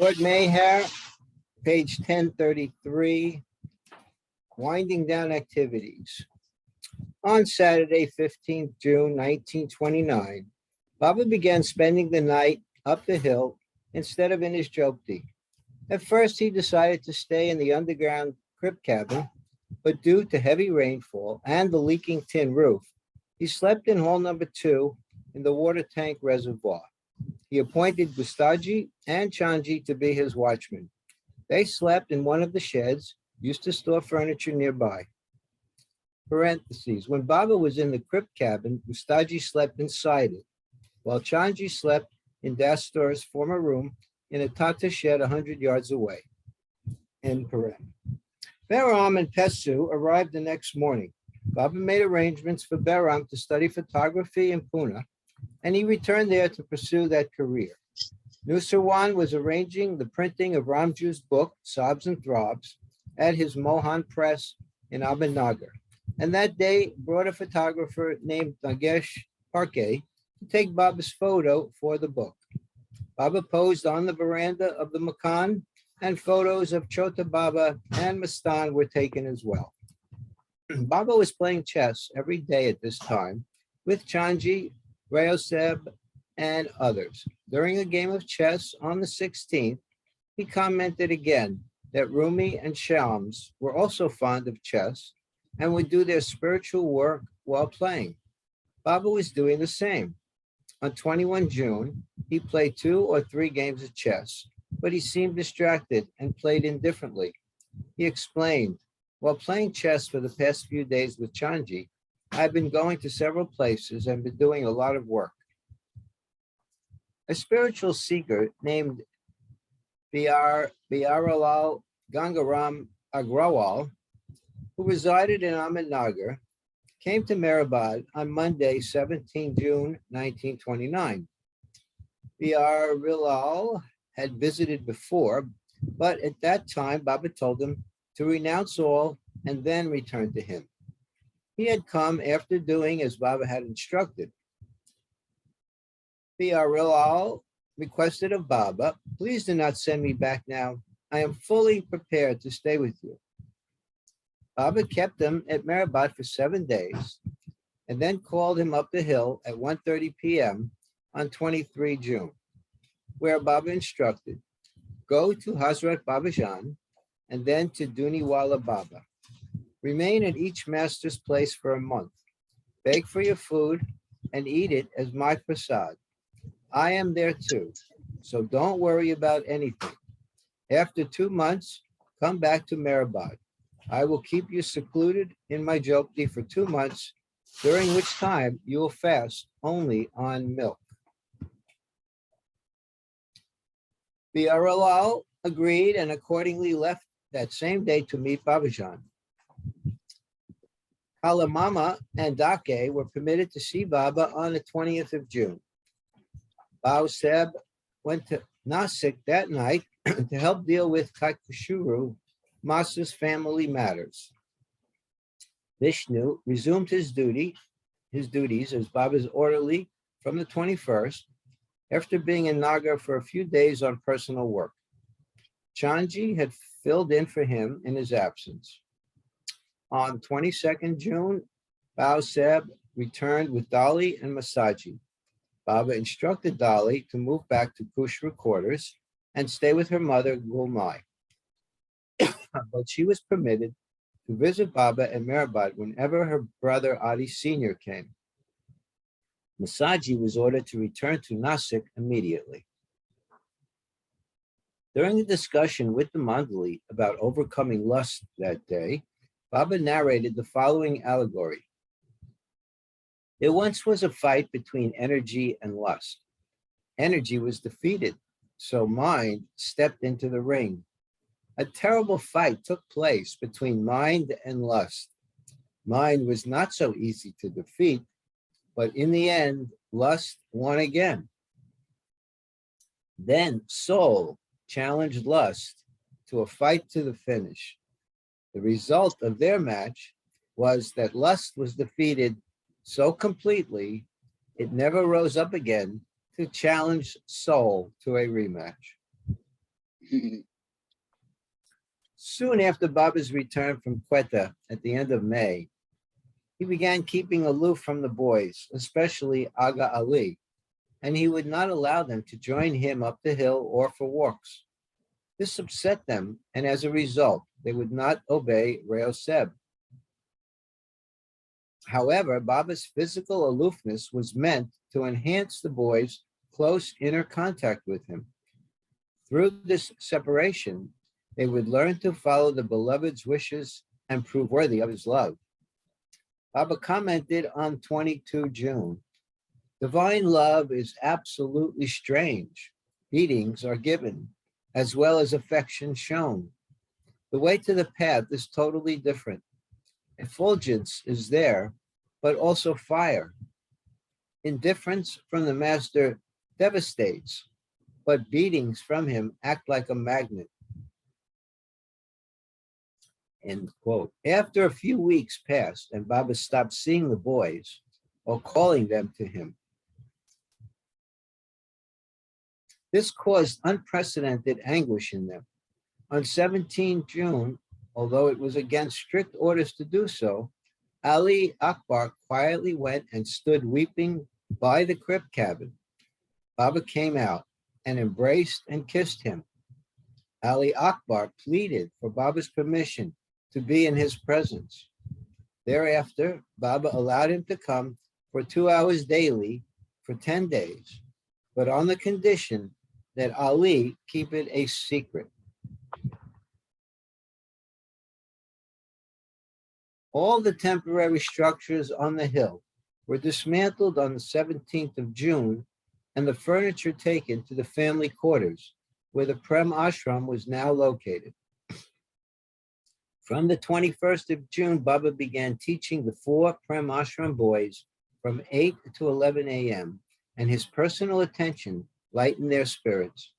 Lord MEHER, page 1033, winding down activities. On Saturday, 15th June, 1929, Baba began spending the night up the hill instead of in his jopti. At first, he decided to stay in the underground crib cabin, but due to heavy rainfall and the leaking tin roof, he slept in hall number 2 in the water tank reservoir. He appointed Gustaji and Chanji to be his watchmen. They slept in one of the sheds used to store furniture nearby. Parentheses, when Baba was in the crib cabin, Gustaji slept inside it, while Chanji slept in Dastor's former room in a Tata shed 100 yards away. End paren. Behram and Pesu arrived the next morning. Baba made arrangements for Behram to study photography in Pune, and he returned there to pursue that career. Nusirwan was arranging the printing of Ramju's book, Sobs and Throbs, at his Mohan press in Ahmednagar, and that day brought a photographer named Nagesh Parke to take Baba's photo for the book. Baba posed on the veranda of the Makan, and photos of Chota Baba and Mastan were taken as well. Baba was playing chess every day at this time with Chanji, Rayoseb, and others. During a game of chess on the 16th, he commented again that Rumi and Shams were also fond of chess and would do their spiritual work while playing. Baba was doing the same. On 21 June, he played 2 or 3 games of chess, but he seemed distracted and played indifferently. He explained, while playing chess for the past few days with Chanji, I've been going to several places and been doing a lot of work. A spiritual seeker named Biaralal Gangaram Agrawal, who resided in Ahmednagar, came to Meherabad on Monday, 17 June, 1929. Biaralal had visited before, but at that time, Baba told him to renounce all and then return to him. He had come after doing as Baba had instructed. Biaralal requested of Baba, please do not send me back now. I am fully prepared to stay with you. Baba kept him at Meherabad for 7 days and then called him up the hill at 1:30 p.m. on 23 June, where Baba instructed, go to Hazrat Babajan and then to Duniwala Baba. Remain at each master's place for a month. Beg for your food and eat it as my prasad. I am there too, so don't worry about anything. After 2 months, come back to Meherabad. I will keep you secluded in my jopti for 2 months, during which time you will fast only on milk. Biaralal agreed and accordingly left that same day to meet Babajan. Kalamama and Dake were permitted to see Baba on the 20th of June. Bao Seb went to Nasik that night to help deal with Kaikushuru, Masa's family matters. Vishnu resumed his duties as Baba's orderly from the 21st, after being in Nagar for a few days on personal work. Chanji had filled in for him in his absence. On 22nd June, Bao Seb returned with Dali and Masaji. Baba instructed Dali to move back to Kushra quarters and stay with her mother, Gulmai. But she was permitted to visit Baba at Meherabad whenever her brother Adi Sr. came. Masaji was ordered to return to Nasik immediately. During the discussion with the Mandali about overcoming lust that day, Baba narrated the following allegory. There once was a fight between energy and lust. Energy was defeated, so mind stepped into the ring. A terrible fight took place between mind and lust. Mind was not so easy to defeat, but in the end, lust won again. Then soul challenged lust to a fight to the finish. The result of their match was that lust was defeated so completely, it never rose up again to challenge soul to a rematch. Soon after Baba's return from Quetta at the end of May, he began keeping aloof from the boys, especially Aga Ali, and he would not allow them to join him up the hill or for walks. This upset them, and as a result, they would not obey Reo Seb. However, Baba's physical aloofness was meant to enhance the boys' close inner contact with him. Through this separation, they would learn to follow the beloved's wishes and prove worthy of his love. Baba commented on 22 June, divine love is absolutely strange. Beatings are given, as well as affection shown. The way to the path is totally different. Effulgence is there, but also fire. Indifference from the master devastates, but beatings from him act like a magnet. End quote. After a few weeks passed and Baba stopped seeing the boys or calling them to him, this caused unprecedented anguish in them. On 17 June, although it was against strict orders to do so, Ali Akbar quietly went and stood weeping by the crib cabin. Baba came out and embraced and kissed him. Ali Akbar pleaded for Baba's permission to be in his presence. Thereafter, Baba allowed him to come for 2 hours daily for 10 days, but on the condition that Ali keep it a secret. All the temporary structures on the hill were dismantled on the 17th of June and the furniture taken to the family quarters, where the Prem Ashram was now located. From the 21st of June, Baba began teaching the 4 Prem Ashram boys from 8 to 11 a.m., and his personal attention lightened their spirits.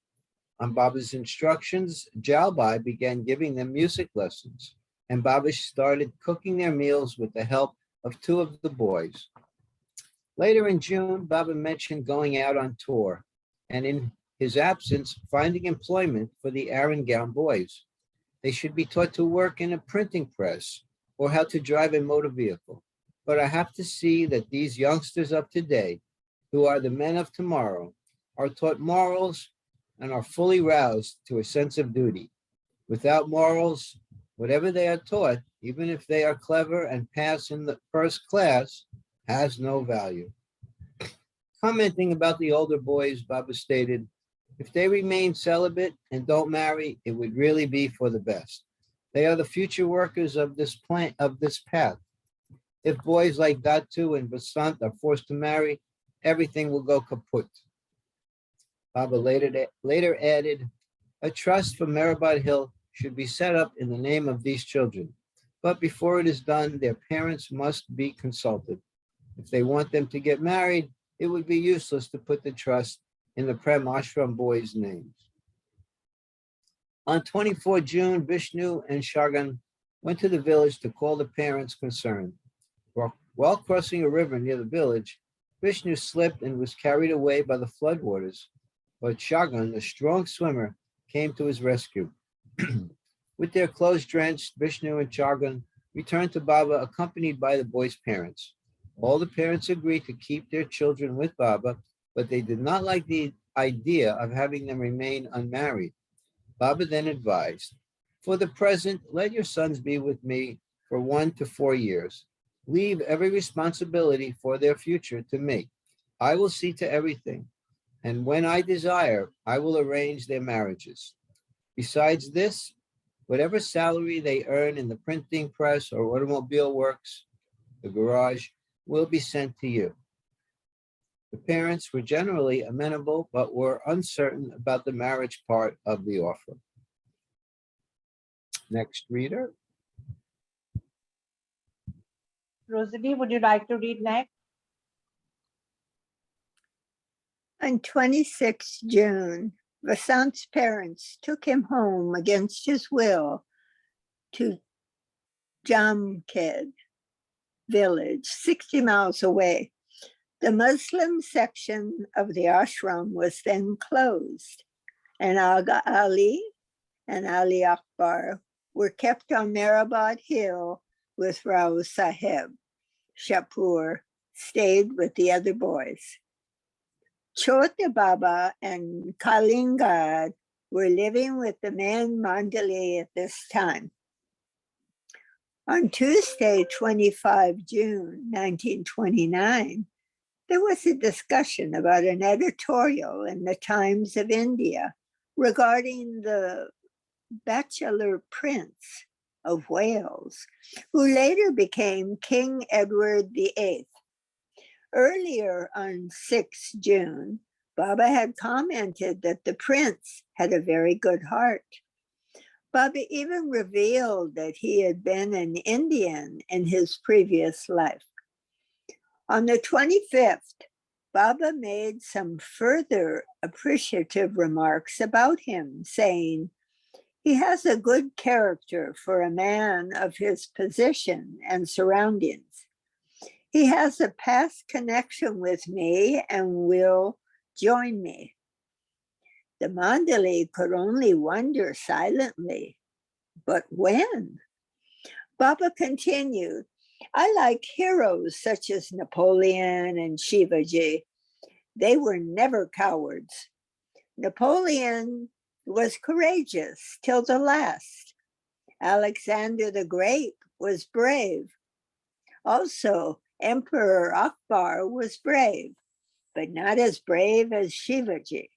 On Baba's instructions, Jalbai began giving them music lessons, and Baba started cooking their meals with the help of 2 of the boys. Later in June, Baba mentioned going out on tour, and in his absence, finding employment for the Arangown boys. They should be taught to work in a printing press or how to drive a motor vehicle. But I have to see that these youngsters of today, who are the men of tomorrow, are taught morals and are fully roused to a sense of duty. Without morals, whatever they are taught, even if they are clever and pass in the first class, has no value. Commenting about the older boys, Baba stated, if they remain celibate and don't marry, it would really be for the best. They are the future workers of this path. If boys like Datu and Vasant are forced to marry, everything will go kaput. Baba later added, a trust for Mehrabad Hill should be set up in the name of these children. But before it is done, their parents must be consulted. If they want them to get married, it would be useless to put the trust in the Prem Ashram boys' names. On 24 June, Vishnu and Shagan went to the village to call the parents concerned. While crossing a river near the village, Vishnu slipped and was carried away by the floodwaters, but Shagan, a strong swimmer, came to his rescue. With their clothes drenched, Vishnu and Shagan returned to Baba accompanied by the boys' parents. All the parents agreed to keep their children with Baba, but they did not like the idea of having them remain unmarried. Baba then advised, for the present, let your sons be with me for 1 to 4 years. Leave every responsibility for their future to me. I will see to everything, and when I desire, I will arrange their marriages. Besides this, whatever salary they earn in the printing press or automobile works, the garage, will be sent to you. The parents were generally amenable, but were uncertain about the marriage part of the offer. Next reader. Rosalie, would you like to read next? On 26 June, Vasant's parents took him home against his will to Jamkhed village, 60 miles away. The Muslim section of the ashram was then closed, and Aga Ali and Ali Akbar were kept on Mehrabad Hill with Rao Sahib. Shapur stayed with the other boys. Chota Baba and Kalingad were living with the men Mandali at this time. On Tuesday, 25 June 1929, there was a discussion about an editorial in the Times of India regarding the bachelor prince of Wales, who later became King Edward VIII. Earlier on 6 June, Baba had commented that the prince had a very good heart. Baba even revealed that he had been an Indian in his previous life. On the 25th, Baba made some further appreciative remarks about him, saying, "He has a good character for a man of his position and surroundings. He has a past connection with me and will join me." The Mandali could only wonder silently, but when? Baba continued, "I like heroes such as Napoleon and Shivaji. They were never cowards. Napoleon was courageous till the last. Alexander the Great was brave. Also, Emperor Akbar was brave, but not as brave as Shivaji.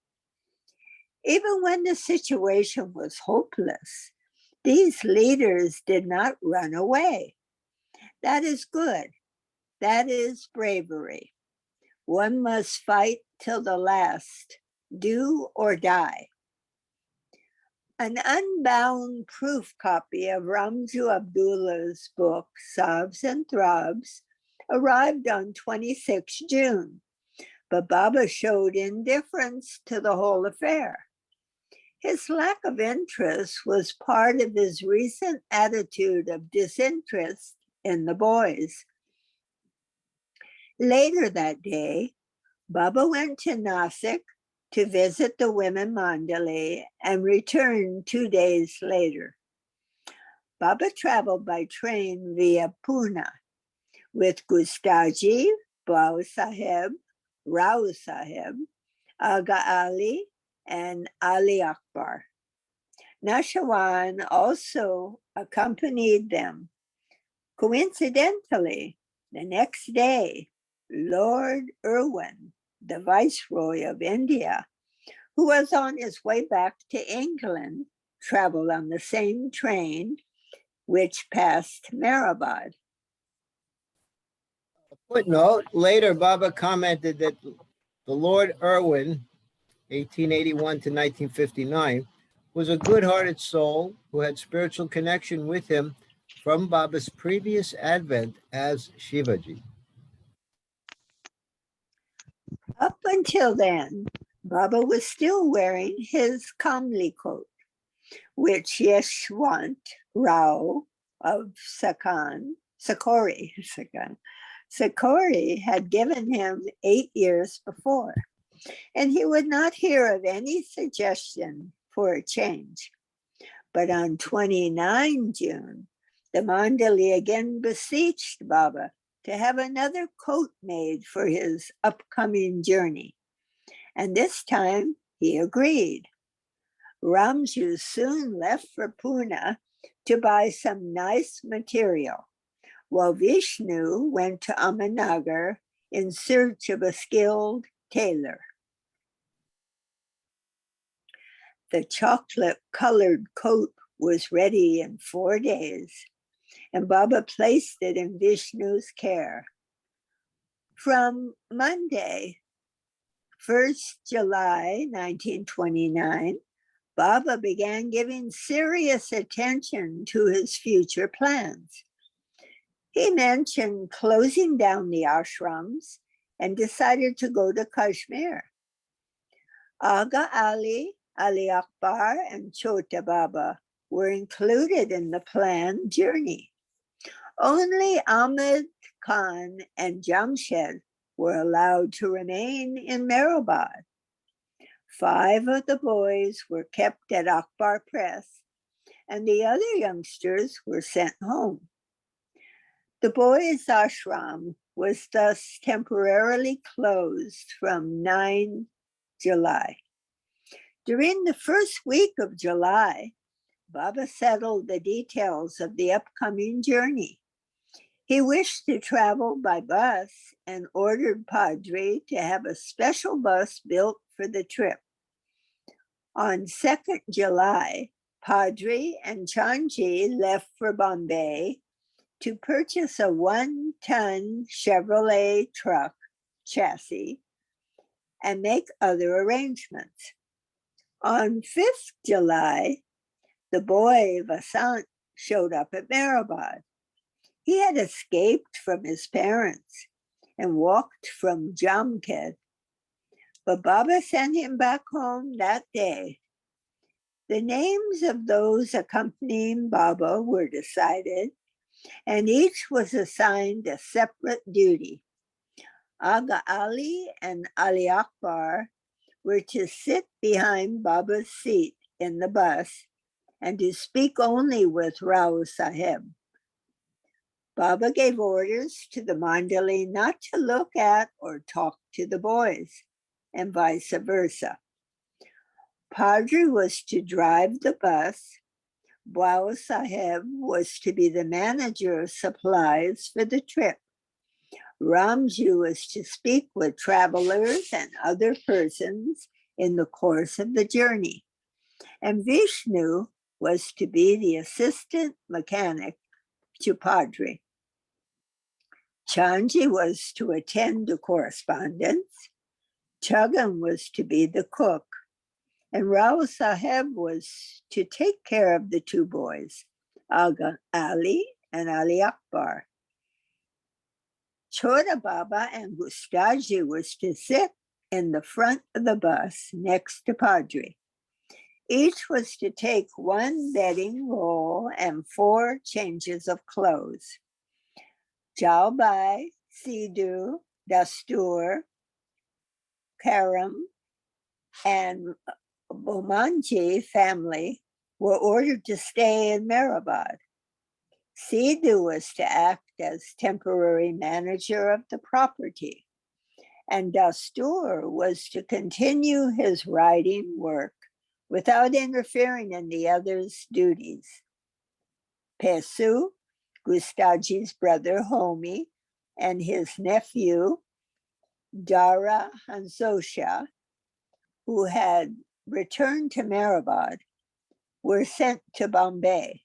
Even when the situation was hopeless, these leaders did not run away. That is good. That is bravery. One must fight till the last, do or die." An unbound proof copy of Ramju Abdullah's book, Sobs and Throbs, arrived on 26 June, but Baba showed indifference to the whole affair. His lack of interest was part of his recent attitude of disinterest in the boys. Later that day, Baba went to Nasik to visit the women Mandali and returned 2 days later. Baba traveled by train via Pune with Gustaji, Bau Sahib, Rao Sahib, Aga Ali, and Ali Akbar. Nashawan also accompanied them. Coincidentally, the next day, Lord Irwin, the Viceroy of India, who was on his way back to England, traveled on the same train which passed Mehrabad. Footnote, later Baba commented that the Lord Irwin, 1881 to 1959, was a good-hearted soul who had spiritual connection with him from Baba's previous advent as Shivaji. Up until then, Baba was still wearing his Kamli coat, which Yeshwant Rao of Sakori had given him 8 years before, and he would not hear of any suggestion for a change. But on 29 June, the Mandali again beseeched Baba to have another coat made for his upcoming journey, and this time he agreed. Ramju soon left for Pune to buy some nice material, while Vishnu went to Ahmednagar in search of a skilled tailor. The chocolate-colored coat was ready in 4 days, and Baba placed it in Vishnu's care. From Monday, 1st July 1929, Baba began giving serious attention to his future plans. He mentioned closing down the ashrams and decided to go to Kashmir. Aga Ali, Ali Akbar, and Chota Baba were included in the planned journey. Only Ahmed Khan and Jamshed were allowed to remain in Mehrabad. 5 of the boys were kept at Akbar Press, and the other youngsters were sent home. The boys' ashram was thus temporarily closed from 9 July. During the first week of July, Baba settled the details of the upcoming journey. He wished to travel by bus and ordered Padre to have a special bus built for the trip. On 2nd July, Padre and Chanji left for Bombay to purchase a 1-ton Chevrolet truck chassis and make other arrangements. On 5th July, the boy Vasant showed up at Meherabad. He had escaped from his parents and walked from Jamkhed, but Baba sent him back home that day. The names of those accompanying Baba were decided, and each was assigned a separate duty. Aga Ali and Ali Akbar were to sit behind Baba's seat in the bus and to speak only with Rao Sahib. Baba gave orders to the Mandali not to look at or talk to the boys, and vice versa. Padre was to drive the bus. Rao Sahib was to be the manager of supplies for the trip. Ramju was to speak with travelers and other persons in the course of the journey. And Vishnu was to be the assistant mechanic to Padre. Chanji was to attend to correspondence. Chagan was to be the cook. And Rao Sahib was to take care of the 2 boys, Aga Ali and Ali Akbar. Chota Baba and Gustaji was to sit in the front of the bus next to Padre. Each was to take 1 bedding roll and 4 changes of clothes. Jalbai, Sidhu, Dastur, Karam, and Bomanji family were ordered to stay in Meherabad. Sidhu was to act as temporary manager of the property, and Dastur was to continue his writing work without interfering in the others' duties. Pesu, Gustaji's brother Homi, and his nephew Dara Hansosha, who had returned to Meherabad, were sent to Bombay.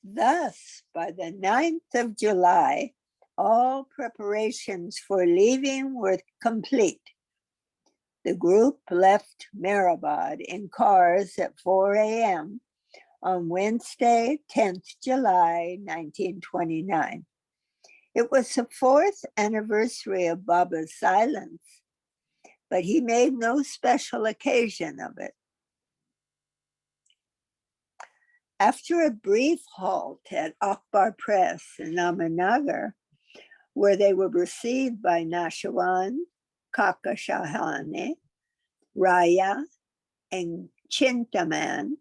Thus, by the 9th of July, all preparations for leaving were complete. The group left Meherabad in cars at 4 a.m. on Wednesday, 10th July, 1929. It was the 4th anniversary of Baba's silence, but he made no special occasion of it. After a brief halt at Akbar Press in Ahmednagar, where they were received by Nashawan, Kaka Shahane, Raya, and Chintaman,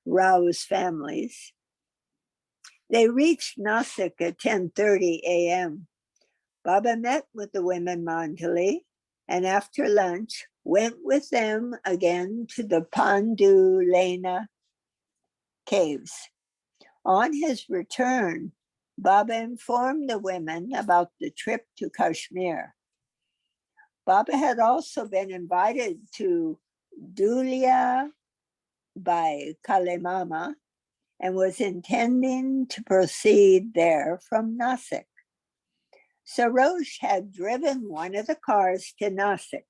Rao's families, they reached Nasik at 10:30 a.m. Baba met with the women Mandali, and after lunch went with them again to the Pandu Lena caves. On his return, Baba informed the women about the trip to Kashmir. Baba had also been invited to Dhulia by Kalemama and was intending to proceed there from Nasik. Sarosh had driven one of the cars to Nasik,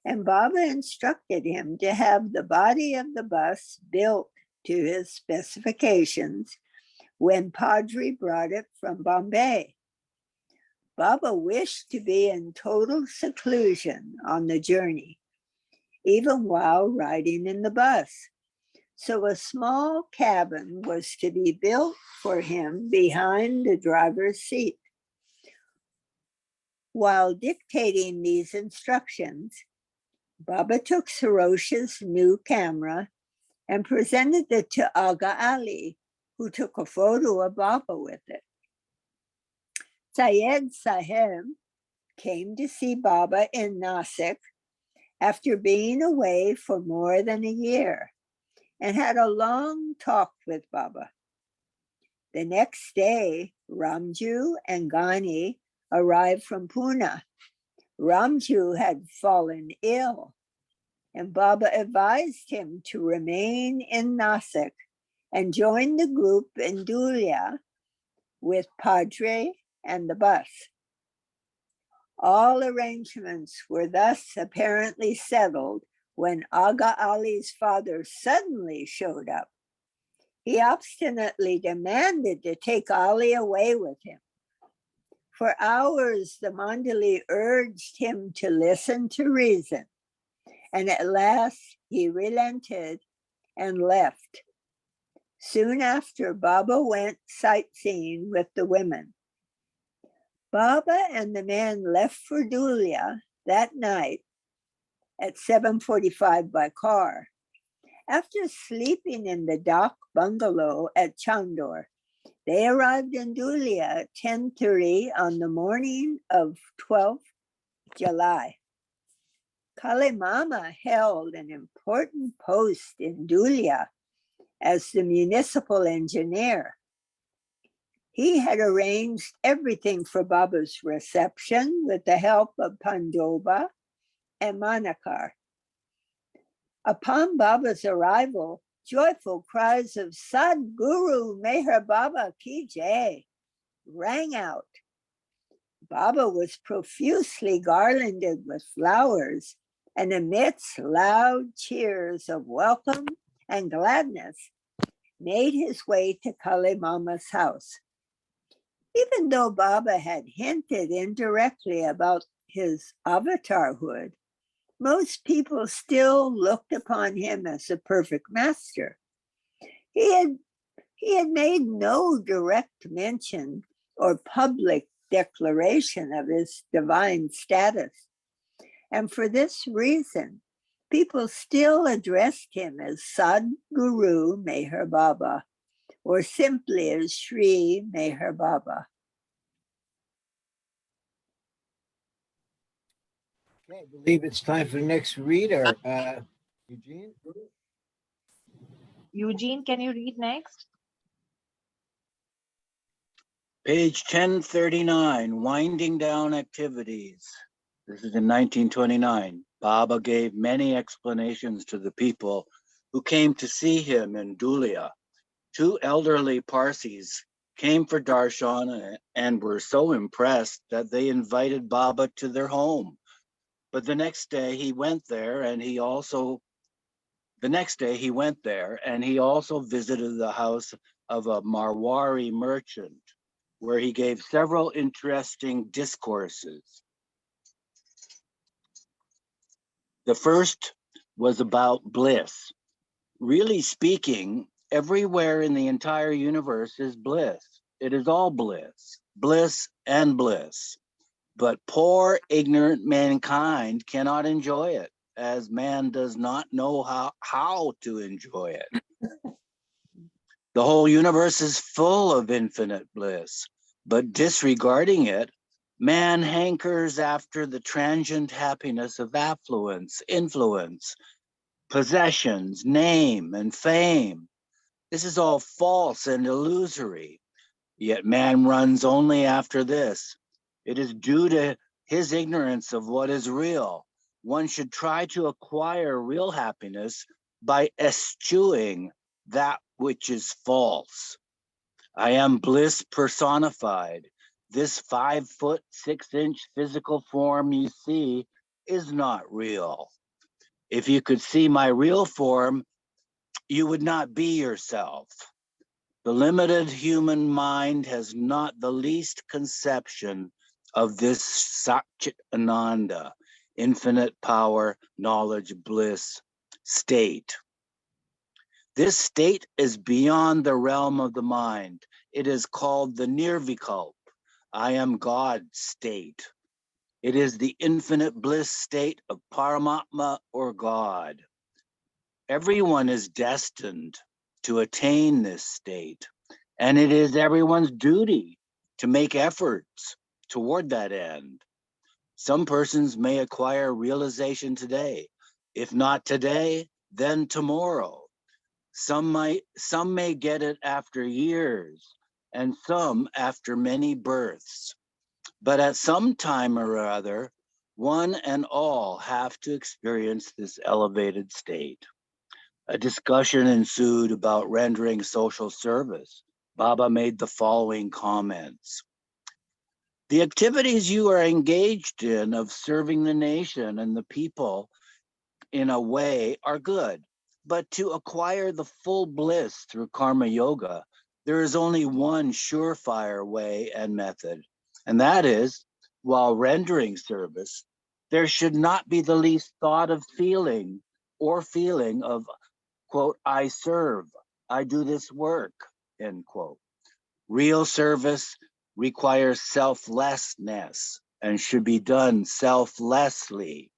and Baba instructed him to have the body of the bus built to his specifications when Padre brought it from Bombay. Baba wished to be in total seclusion on the journey, even while riding in the bus. So a small cabin was to be built for him behind the driver's seat. While dictating these instructions, Baba took Sarosha's new camera and presented it to Aga Ali, who took a photo of Baba with it. Syed Sahib came to see Baba in Nasik after being away for more than a year and had a long talk with Baba. The next day, Ramju and Ghani arrived from Pune. Ramju had fallen ill, and Baba advised him to remain in Nasik and join the group in Dhulia with Padre and the bus. All arrangements were thus apparently settled when Aga Ali's father suddenly showed up. He obstinately demanded to take Ali away with him. For hours, the Mandali urged him to listen to reason, and at last he relented and left. Soon after, Baba went sightseeing with the women. Baba and the men left for Dhulia that night at 7:45 by car. After sleeping in the dock bungalow at Chandor, they arrived in Dhulia at 10:30 on the morning of 12th July. Kali Mama held an important post in Dhulia as the municipal engineer. He had arranged everything for Baba's reception with the help of Pandoba and Manakar. Upon Baba's arrival, joyful cries of Sadguru Meher Baba Ki Jai rang out. Baba was profusely garlanded with flowers, and amidst loud cheers of welcome and gladness, made his way to Kali Mama's house. Even though Baba had hinted indirectly about his avatarhood, most people still looked upon him as a perfect master. He had made no direct mention or public declaration of his divine status. And for this reason, people still addressed him as Sadguru Meher Baba, or simply as Sri Meher Baba. Okay, I believe it's time for the next reader. Eugene? Eugene, can you read next? Page 1039, winding down activities. This is in 1929. Baba gave many explanations to the people who came to see him in Dhulia. Two elderly Parsis came for darshan and were so impressed that they invited Baba to their home. But the next day he went there and he also visited the house of a Marwari merchant, where he gave several interesting discourses. The first was about bliss. Really speaking, everywhere in the entire universe is bliss. It is all bliss, bliss and bliss. But poor, ignorant mankind cannot enjoy it, as man does not know how to enjoy it. The whole universe is full of infinite bliss, but disregarding it, man hankers after the transient happiness of affluence, influence, possessions, name, and fame. This is all false and illusory, yet man runs only after this. It is due to his ignorance of what is real. One should try to acquire real happiness by eschewing that which is false. I am bliss personified. This 5'6" physical form you see is not real. If you could see my real form, you would not be yourself. The limited human mind has not the least conception of this Satchitananda, infinite power, knowledge, bliss state. This state is beyond the realm of the mind. It is called the Nirvikalp, I am God state. It is the infinite bliss state of Paramatma or God. Everyone is destined to attain this state, and it is everyone's duty to make efforts toward that end. Some persons may acquire realization today. If not today, then tomorrow. Some may get it after years, and some after many births. But at some time or other, one and all have to experience this elevated state. A discussion ensued about rendering social service. Baba made the following comments. The activities you are engaged in of serving the nation and the people in a way are good. But to acquire the full bliss through karma yoga, there is only one surefire way and method. And that is, while rendering service, there should not be the least thought of feeling of, quote, I serve, I do this work, end quote. Real service requires selflessness and should be done selflessly.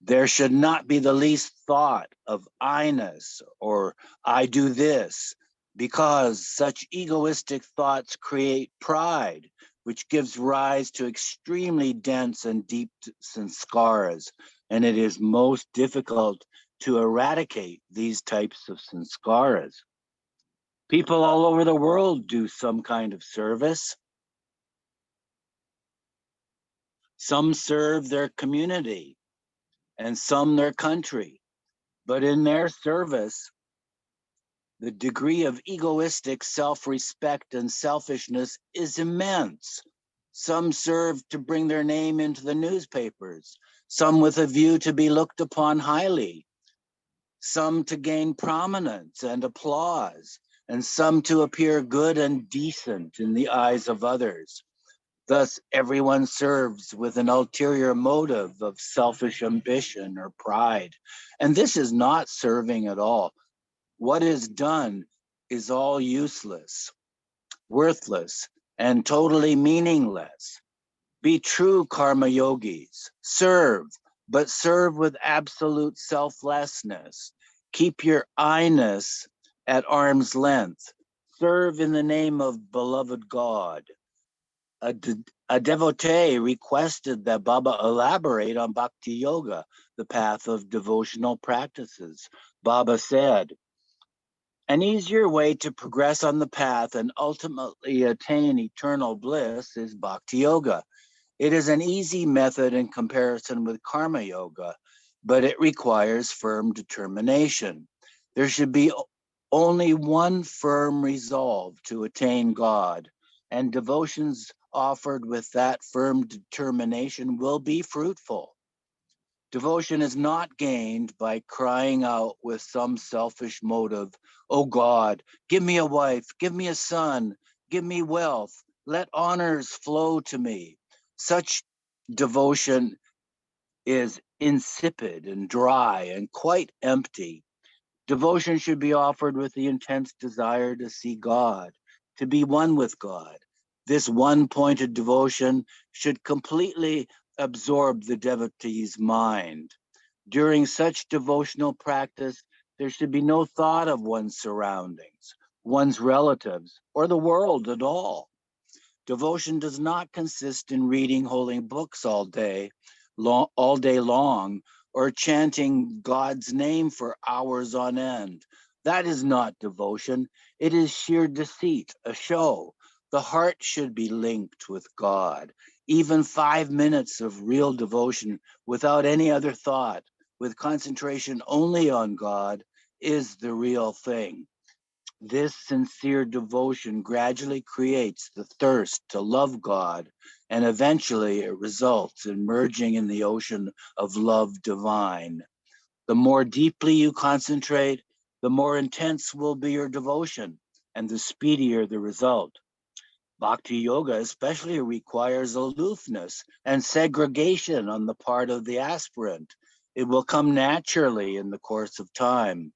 There should not be the least thought of I-ness or I do this, because such egoistic thoughts create pride, which gives rise to extremely dense and deep sanskaras, and it is most difficult to eradicate these types of sanskaras. People all over the world do some kind of service. Some serve their community and some their country. But in their service, the degree of egoistic self-respect and selfishness is immense. Some serve to bring their name into the newspapers, some with a view to be looked upon highly, some to gain prominence and applause, and some to appear good and decent in the eyes of others. Thus, everyone serves with an ulterior motive of selfish ambition or pride. And this is not serving at all. What is done is all useless, worthless, and totally meaningless. Be true karma yogis. Serve, but serve with absolute selflessness. Keep your I-ness at arm's length. Serve in the name of beloved God. A devotee requested that Baba elaborate on Bhakti Yoga, the path of devotional practices. Baba said, an easier way to progress on the path and ultimately attain eternal bliss is Bhakti Yoga. It is an easy method in comparison with Karma Yoga, but it requires firm determination. There should be only one firm resolve to attain God, and devotions offered with that firm determination will be fruitful. Devotion is not gained by crying out with some selfish motive, oh God, give me a wife, give me a son, give me wealth, let honors flow to me. Such devotion is insipid and dry and quite empty. Devotion should be offered with the intense desire to see God, to be one with God. This one-pointed devotion should completely absorb the devotee's mind. During such devotional practice, there should be no thought of one's surroundings, one's relatives, or the world at all. Devotion does not consist in reading holy books all day long, or chanting God's name for hours on end. That is not devotion. It is sheer deceit, a show. The heart should be linked with God. Even 5 minutes of real devotion without any other thought, with concentration only on God, is the real thing. This sincere devotion gradually creates the thirst to love God, and eventually it results in merging in the ocean of love divine. The more deeply you concentrate, the more intense will be your devotion, and the speedier the result. Bhakti Yoga especially requires aloofness and segregation on the part of the aspirant. It will come naturally in the course of time.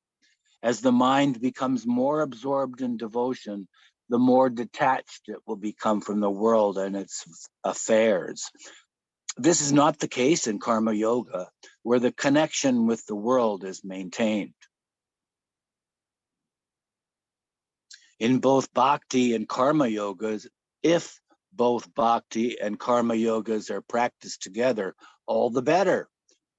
As the mind becomes more absorbed in devotion, the more detached it will become from the world and its affairs. This is not the case in karma yoga, where the connection with the world is maintained. In both bhakti and karma yogas, if both bhakti and karma yogas are practiced together, all the better.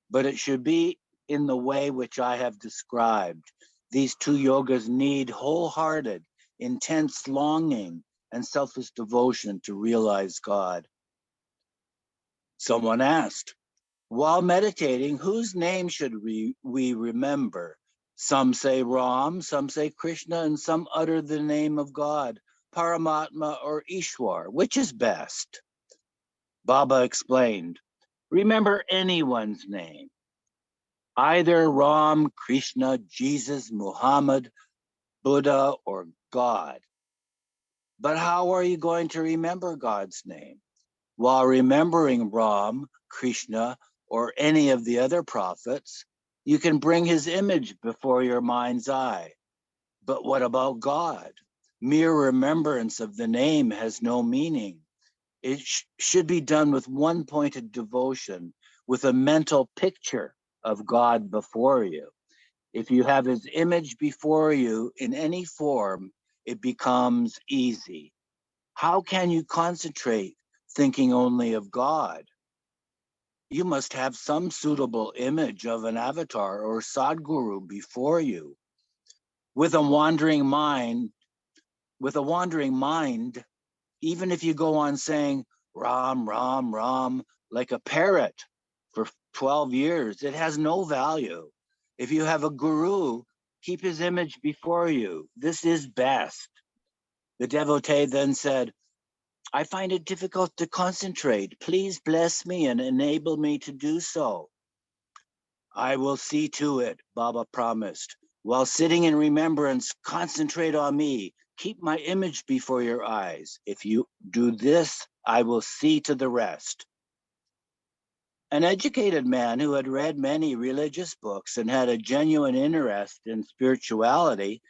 But it should be in the way which I have described. These two yogas need wholehearted, intense longing and selfless devotion to realize God. Someone asked, while meditating, whose name should we remember? Some say Ram, some say Krishna, and some utter the name of God, Paramatma or Ishwar. Which is best? Baba explained, remember anyone's name. Either Ram, Krishna, Jesus, Muhammad, Buddha, or God. But how are you going to remember God's name? While remembering Ram, Krishna, or any of the other prophets, you can bring his image before your mind's eye. But what about God? Mere remembrance of the name has no meaning. It should be done with one-pointed devotion, with a mental picture of God before you. If you have his image before you in any form, it becomes easy. How can you concentrate thinking only of God? You must have some suitable image of an avatar or Sadguru before you. With a wandering mind, even if you go on saying Ram, Ram, Ram, like a parrot for 12 years, it has no value. If you have a guru, keep his image before you. This is best. The devotee then said, I find it difficult to concentrate. Please bless me and enable me to do so. I will see to it, Baba promised. While sitting in remembrance, concentrate on me. Keep my image before your eyes. If you do this, I will see to the rest. An educated man who had read many religious books and had a genuine interest in spirituality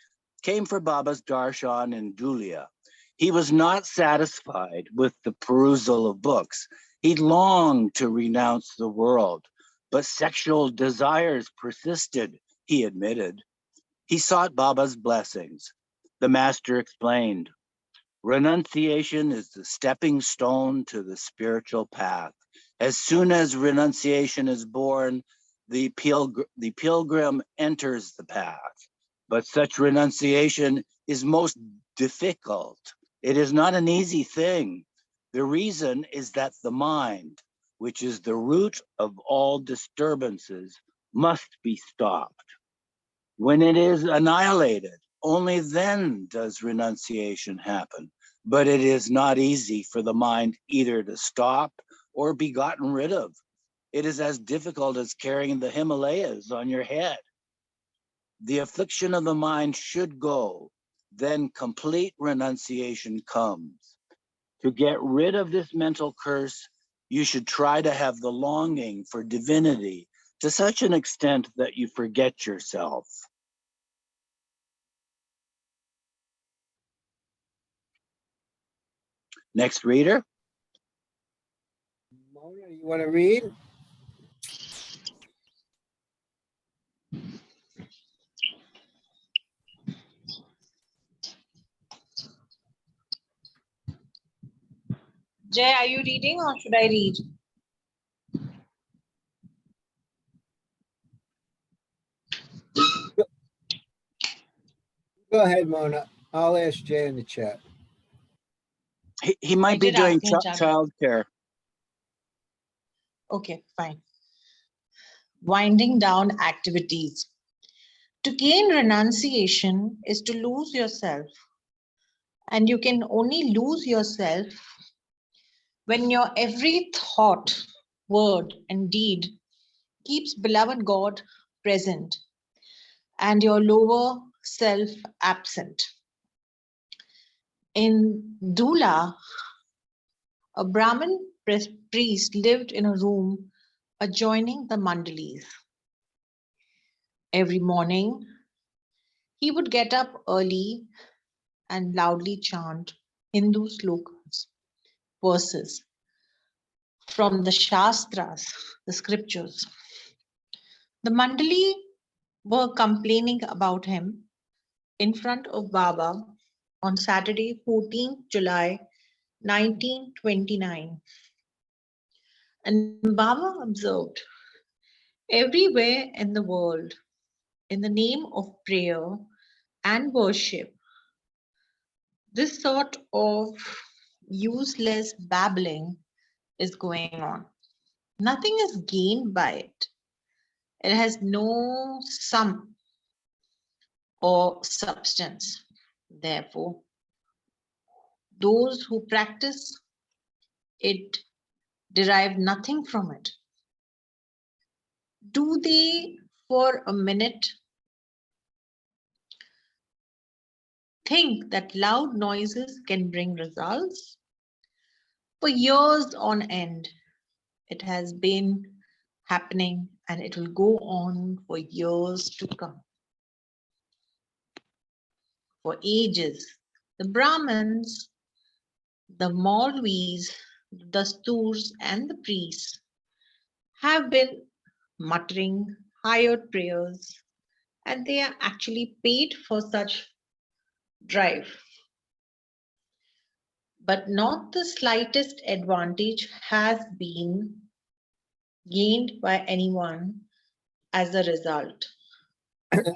came for Baba's darshan in Dhulia. He was not satisfied with the perusal of books. He longed to renounce the world, but sexual desires persisted, he admitted. He sought Baba's blessings. The master explained, renunciation is the stepping stone to the spiritual path. As soon as renunciation is born, the pilgrim enters the path. But such renunciation is most difficult. It is not an easy thing. The reason is that the mind, which is the root of all disturbances, must be stopped. When it is annihilated, only then does renunciation happen. But it is not easy for the mind either to stop or be gotten rid of. It is as difficult as carrying the Himalayas on your head. The affliction of the mind should go, then complete renunciation comes. To get rid of this mental curse, you should try to have the longing for divinity to such an extent that you forget yourself. Next reader. Mona, you want to read? Jay, are you reading or should I read? Go ahead, Mona. I'll ask Jay in the chat. He might be did doing ask in the chat. childcare. Okay, fine. Winding down activities. To gain renunciation is to lose yourself. And you can only lose yourself when your every thought, word, and deed keeps beloved God present and your lower self absent. In Dhula, a Brahmin priest lived in a room adjoining the mandalis. Every morning, he would get up early and loudly chant Hindu slokas, verses, from the Shastras, the scriptures. The Mandali were complaining about him in front of Baba on Saturday, 14th July 1929. And Baba observed, everywhere in the world, in the name of prayer and worship, this sort of useless babbling is going on. Nothing is gained by it. It has no sum or substance. Therefore, those who practice it derive nothing from it. Do they for a minute think that loud noises can bring results? For years on end, it has been happening and it will go on for years to come. For ages, the Brahmins, the Maulvis, the Dasturs, and the priests have been muttering hired prayers, and they are actually paid for such drive. But not the slightest advantage has been gained by anyone as a result.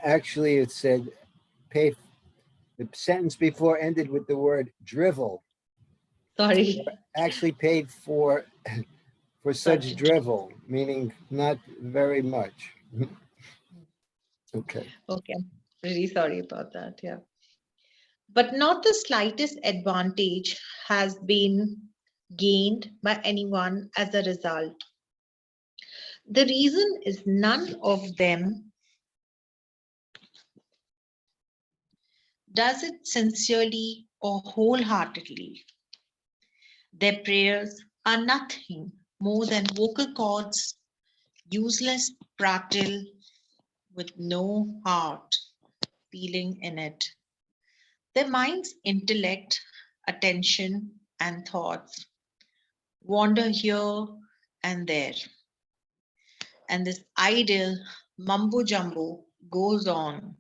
Actually, it said pay. The sentence before ended with the word drivel. Sorry. Actually paid for such drivel, meaning not very much. Okay. Okay, really sorry about that. Yeah. But not the slightest advantage has been gained by anyone as a result. The reason is none of them does it sincerely or wholeheartedly. Their prayers are nothing more than vocal cords, useless prattle with no heart feeling in it. Their mind's intellect, attention, and thoughts wander here and there. And this idle mumbo jumbo goes on.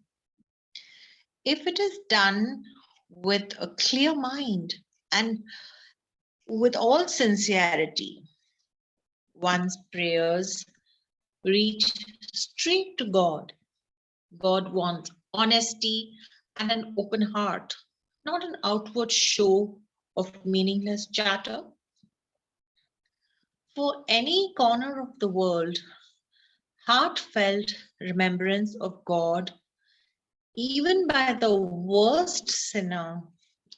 If it is done with a clear mind and with all sincerity, one's prayers reach straight to God. God wants honesty and an open heart, not an outward show of meaningless chatter. For any corner of the world, heartfelt remembrance of God, even by the worst sinner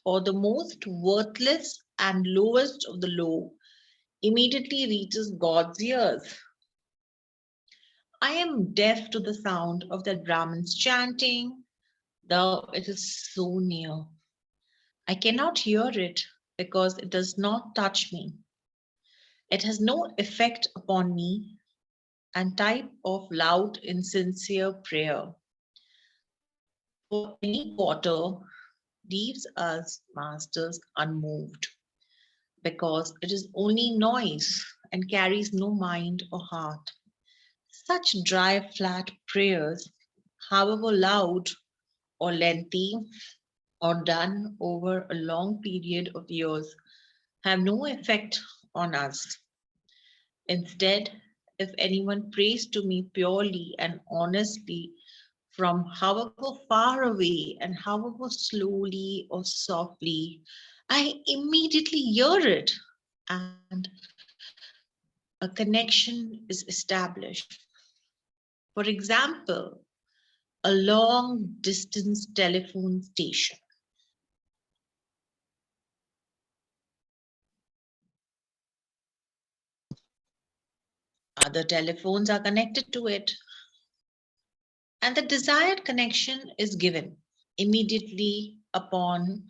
or the most worthless and lowest of the low, immediately reaches God's ears. I am deaf to the sound of that Brahmin's chanting, though it is so near. I cannot hear it because it does not touch me. It has no effect upon me, and type of loud, insincere prayer for any quarter leaves us masters unmoved, because it is only noise and carries no mind or heart. Such dry, flat prayers, however loud or lengthy or done over a long period of years, have no effect on us. Instead, if anyone prays to me purely and honestly from however far away and however slowly or softly, I immediately hear it and a connection is established. For example, a long distance telephone station. Other telephones are connected to it, and the desired connection is given immediately upon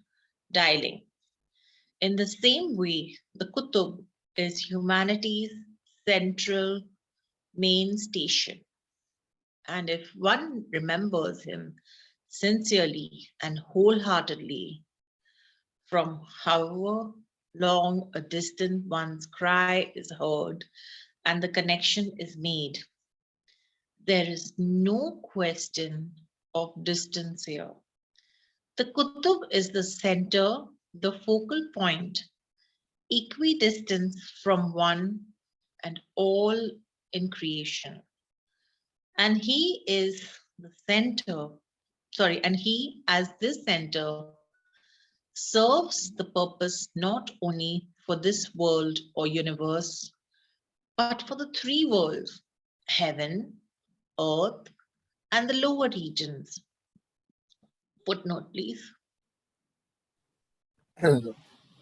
dialing. In the same way, the Qutub is humanity's central main station. And if one remembers him sincerely and wholeheartedly from however long a distant one's cry is heard and the connection is made. There is no question of distance here. The Qutub is the center, the focal point, equidistant from one and all in creation. And he is the center, and he as this center serves the purpose not only for this world or universe, but for the three worlds, heaven, earth, and the lower regions. Footnote, please.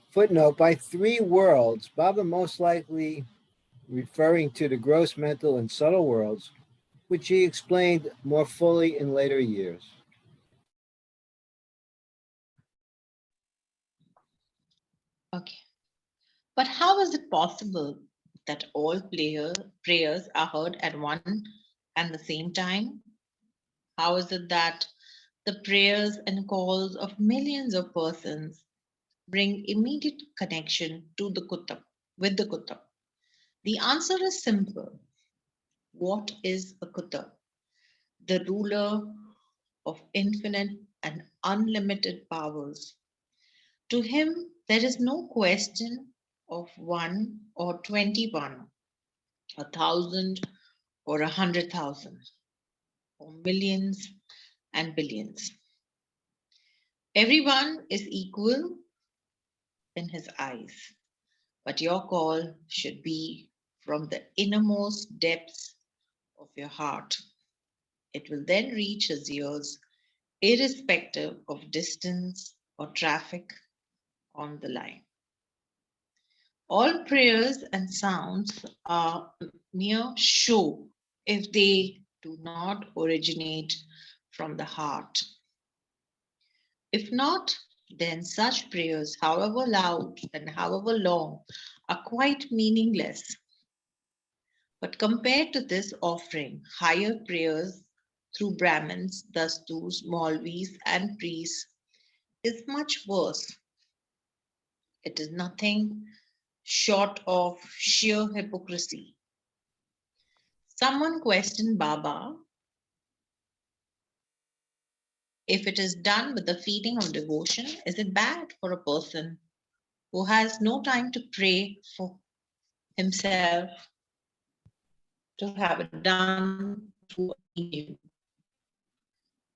Footnote, by three worlds, Baba most likely referring to the gross mental and subtle worlds, which he explained more fully in later years. Okay. But how is it possible that all prayers are heard at one and the same time? How is it that the prayers and calls of millions of persons bring immediate connection to the Qutub, with the Qutub? The answer is simple. What is a Qutub? The ruler of infinite and unlimited powers. To him, there is no question of 1 or 21, 1,000 or 100,000, or millions and billions. Everyone is equal in his eyes, but your call should be from the innermost depths of your heart. It will then reach his ears, irrespective of distance or traffic on the line. All prayers and sounds are mere show if they do not originate from the heart. If not, then such prayers, however loud and however long, are quite meaningless. But compared to this offering, higher prayers through Brahmins, Dastus, Maulvis, and priests is much worse. It is nothing short of sheer hypocrisy. Someone questioned Baba if it is done with the feeling of devotion, is it bad for a person who has no time to pray for himself to have it done through a medium?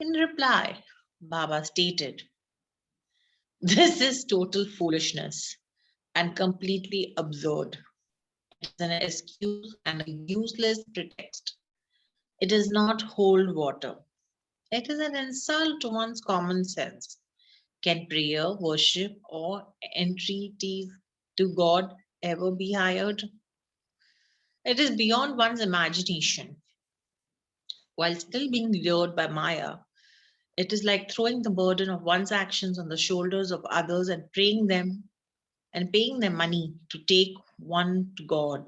In reply, Baba stated, this is total foolishness and completely absurd. It is an excuse and a useless pretext. It does not hold water. It is an insult to one's common sense. Can prayer, worship, or entreaties to God ever be hired? It is beyond one's imagination. While still being lured by Maya, it is like throwing the burden of one's actions on the shoulders of others and paying them money to take one to God.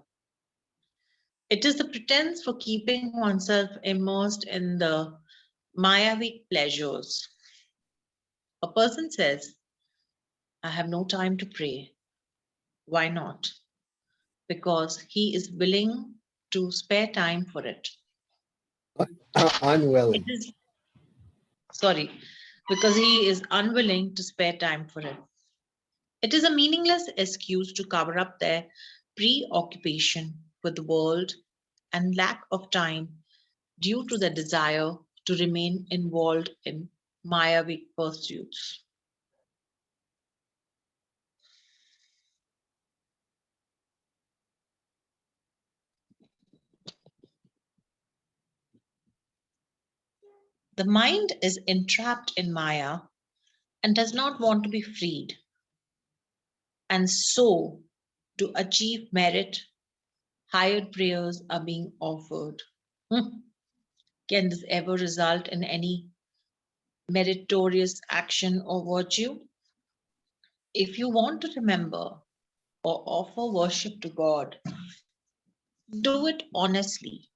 It is the pretense for keeping oneself immersed in the Mayavic pleasures. A person says, I have no time to pray. Why not? Because he is willing to spare time for it. Unwilling. Because he is unwilling to spare time for it. It is a meaningless excuse to cover up their preoccupation with the world and lack of time due to the desire to remain involved in Mayavic pursuits. The mind is entrapped in Maya and does not want to be freed. And so, to achieve merit, higher prayers are being offered. Can this ever result in any meritorious action or virtue? If you want to remember or offer worship to God, do it honestly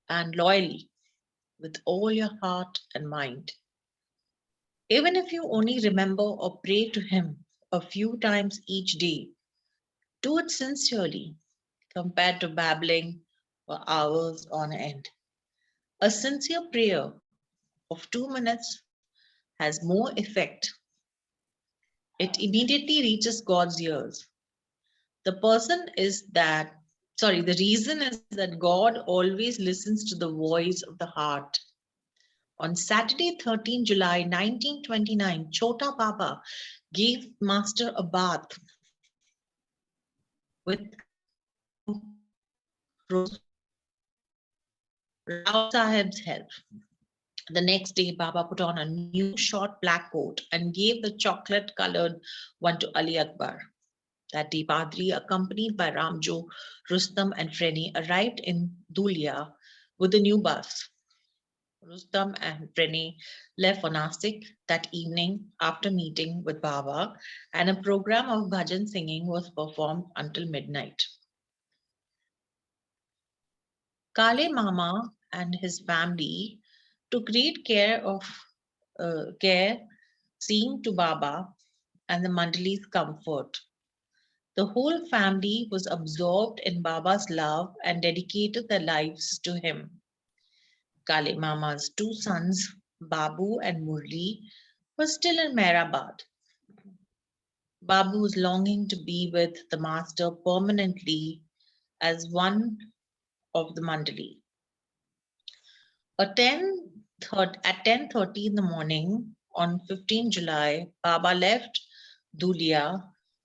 and loyally with all your heart and mind. Even if you only remember or pray to Him a few times each day. Do it sincerely compared to babbling for hours on end. A sincere prayer of 2 minutes has more effect. It immediately reaches God's ears. The person is that, the reason is that God always listens to the voice of the heart. On Saturday, 13 July 1929, Chota Baba gave Master a bath with Rao Sahib's help. The next day, Baba put on a new short black coat and gave the chocolate-colored one to Ali Akbar. That day, Padri, accompanied by Ramjo, Rustam and Freni, arrived in Dhulia with the new bus. Rustam and Freni left for Nasik that evening after meeting with Baba, and a program of bhajan singing was performed until midnight. Kale Mama and his family took great care seeing to Baba and the Mandali's comfort. The whole family was absorbed in Baba's love and dedicated their lives to him. Kale Mama's two sons, Babu and Murli, were still in Meherabad. Babu was longing to be with the master permanently as one of the Mandali. At 10:30 in the morning on 15 July, Baba left Dhulia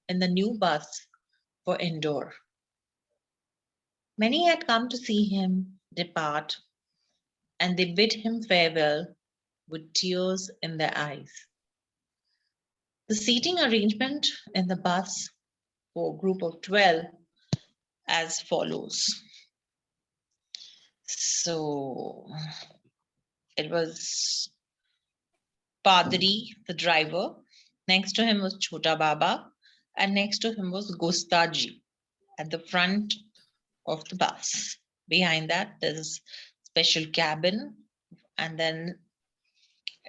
in the new bus for Indore. Many had come to see him depart, and they bid him farewell with tears in their eyes. The seating arrangement in the bus for a group of 12 as follows. So it was Padri, the driver. Next to him was Chota Baba, and next to him was Gostaji at the front of the bus. Behind that, there's a special cabin, and then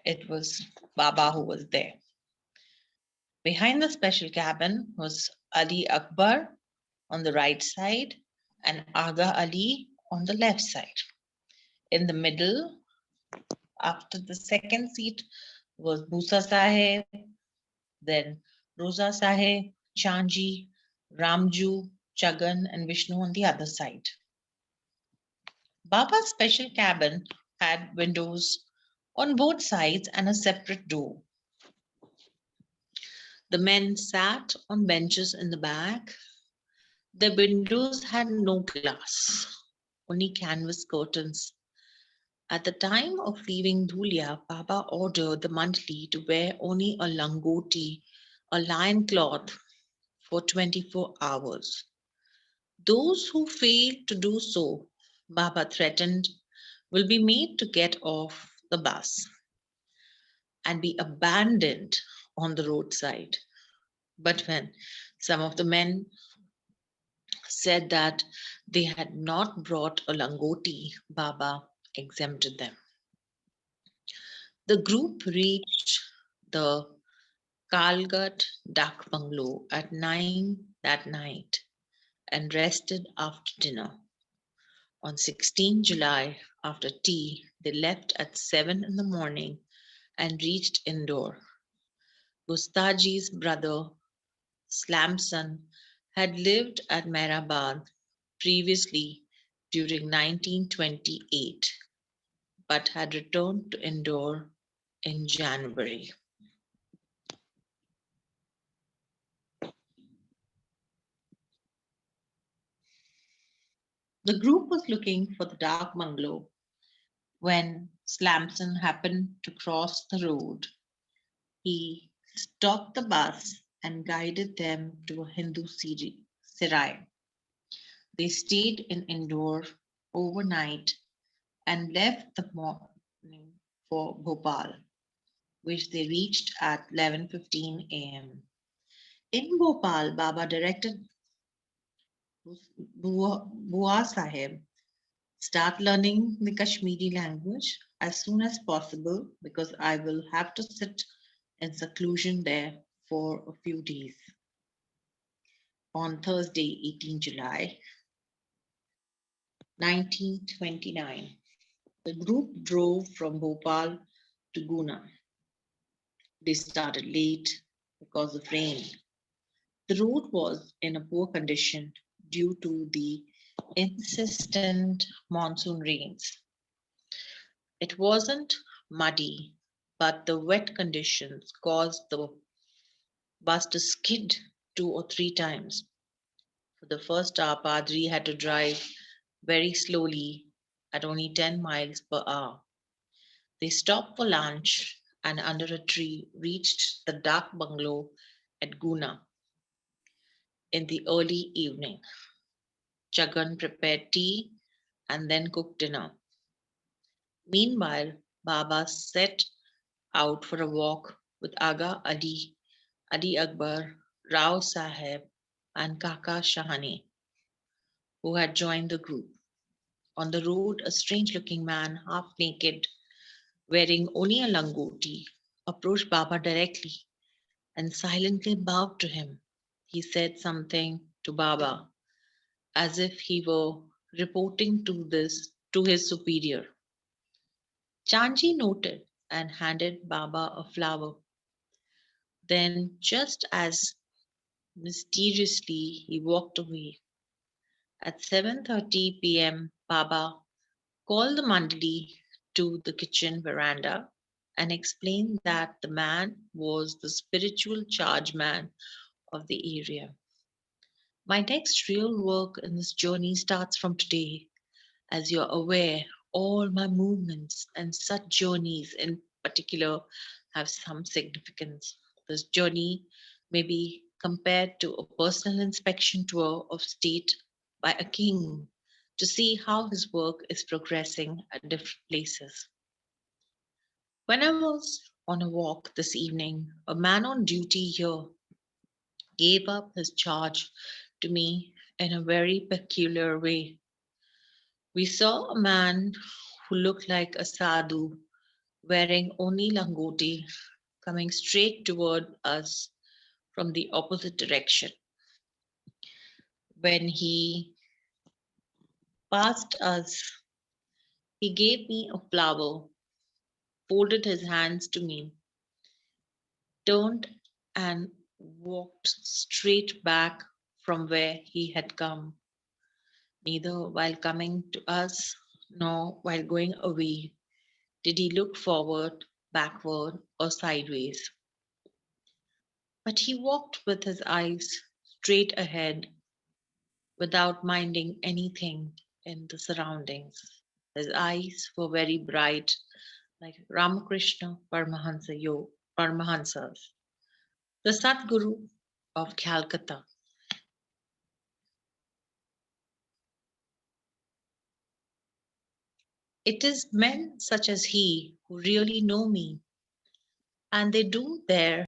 it was Baba who was there. Behind the special cabin was Ali Akbar on the right side and Aga Ali on the left side. In the middle, after the second seat, was Busa Sahib, then Rosa Sahib, Chanji, Ramju, Chagan, and Vishnu on the other side. Baba's special cabin had windows on both sides and a separate door. The men sat on benches in the back. The windows had no glass, only canvas curtains. At the time of leaving Dhulia, Baba ordered the Mandali to wear only a langoti, a lion cloth, for 24 hours. Those who failed to do so, Baba threatened, will be made to get off the bus and be abandoned on the roadside. But when some of the men said that they had not brought a langoti, Baba exempted them. The group reached the Kalgat Duck Bungalow at 9 that night and rested after dinner. On 16 July, after tea, they left at 7 in the morning and reached Indore. Gustaji's brother, Slamson, had lived at Meherabad previously during 1928, but had returned to Indore in January. The group was looking for the dark bungalow when Slamson happened to cross the road. He stopped the bus and guided them to a Hindu serai. They stayed in Indore overnight and left the morning for Bhopal, which they reached at 11:15 a.m. In Bhopal, Baba directed Bua Sahib, start learning the Kashmiri language as soon as possible because I will have to sit in seclusion there for a few days. On Thursday, 18 July 1929, the group drove from Bhopal to Guna. They started late because of rain. The road was in a poor condition due to the insistent monsoon rains. It wasn't muddy, but the wet conditions caused the bus to skid 2 or 3 times. For the first hour, Padri had to drive very slowly at only 10 miles per hour. They stopped for lunch and under a tree reached the dark bungalow at Guna in the early evening. Chagan prepared tea and then cooked dinner. Meanwhile, Baba set out for a walk with Aga Ali, Adi Akbar, Rao Saheb, and Kaka Shahani, who had joined the group. On the road, a strange-looking man, half naked, wearing only a langoti, approached Baba directly and silently bowed to him. He said something to Baba as if he were reporting to his superior. Chanji noted and handed Baba a flower. Then, just as mysteriously, he walked away. At 7:30 p.m., Baba called the Mandali to the kitchen veranda and explained that the man was the spiritual charge man of the area. My next real work in this journey starts from today. As you're aware, all my movements and such journeys in particular have some significance. This journey may be compared to a personal inspection tour of state by a king to see how his work is progressing at different places. When I was on a walk this evening, a man on duty here gave up his charge to me in a very peculiar way. We saw a man who looked like a sadhu wearing only langoti coming straight toward us from the opposite direction. When he passed us, he gave me a flower, folded his hands to me, turned and walked straight back from where he had come. Neither while coming to us nor while going away did he look forward, backward, or sideways. But he walked with his eyes straight ahead without minding anything in the surroundings. His eyes were very bright, like Ramakrishna Paramahansa's, the Sadguru of Calcutta. It is men such as he who really know me, and they do their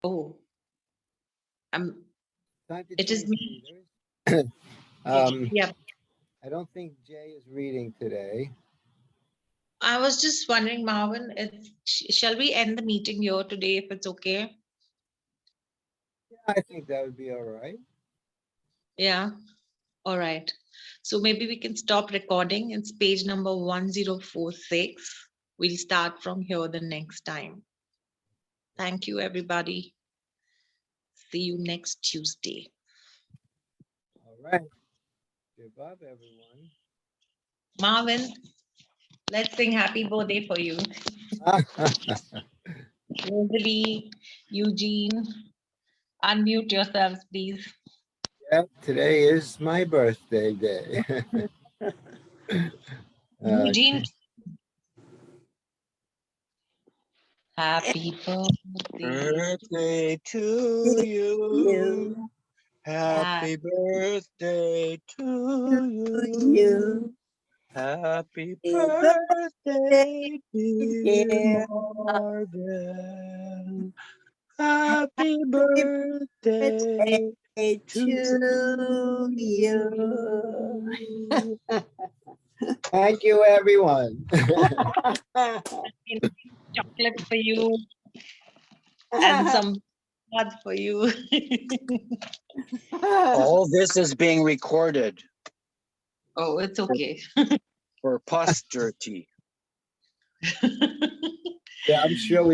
oh, Time to it is change me. readers. Yeah, I don't think Jay is reading today. I was just wondering, Marvin, shall we end the meeting here today if it's okay? Yeah, I think that would be all right. Yeah, all right. So maybe we can stop recording. It's page number 1046. We'll start from here the next time. Thank you, everybody. See you next Tuesday. All right. Give up, everyone. Marvin, let's sing happy birthday for you. Rosalie, Eugene, unmute yourselves, please. Yeah, today is my birthday day. Eugene, Okay. happy birthday. Birthday to you. Happy birthday to you. Happy birthday, dear Marvin. Happy birthday to to you. you. Thank you, everyone. Chocolate for you and some blood for you. All this is being recorded Oh, it's okay. for posterity. Yeah, I'm sure we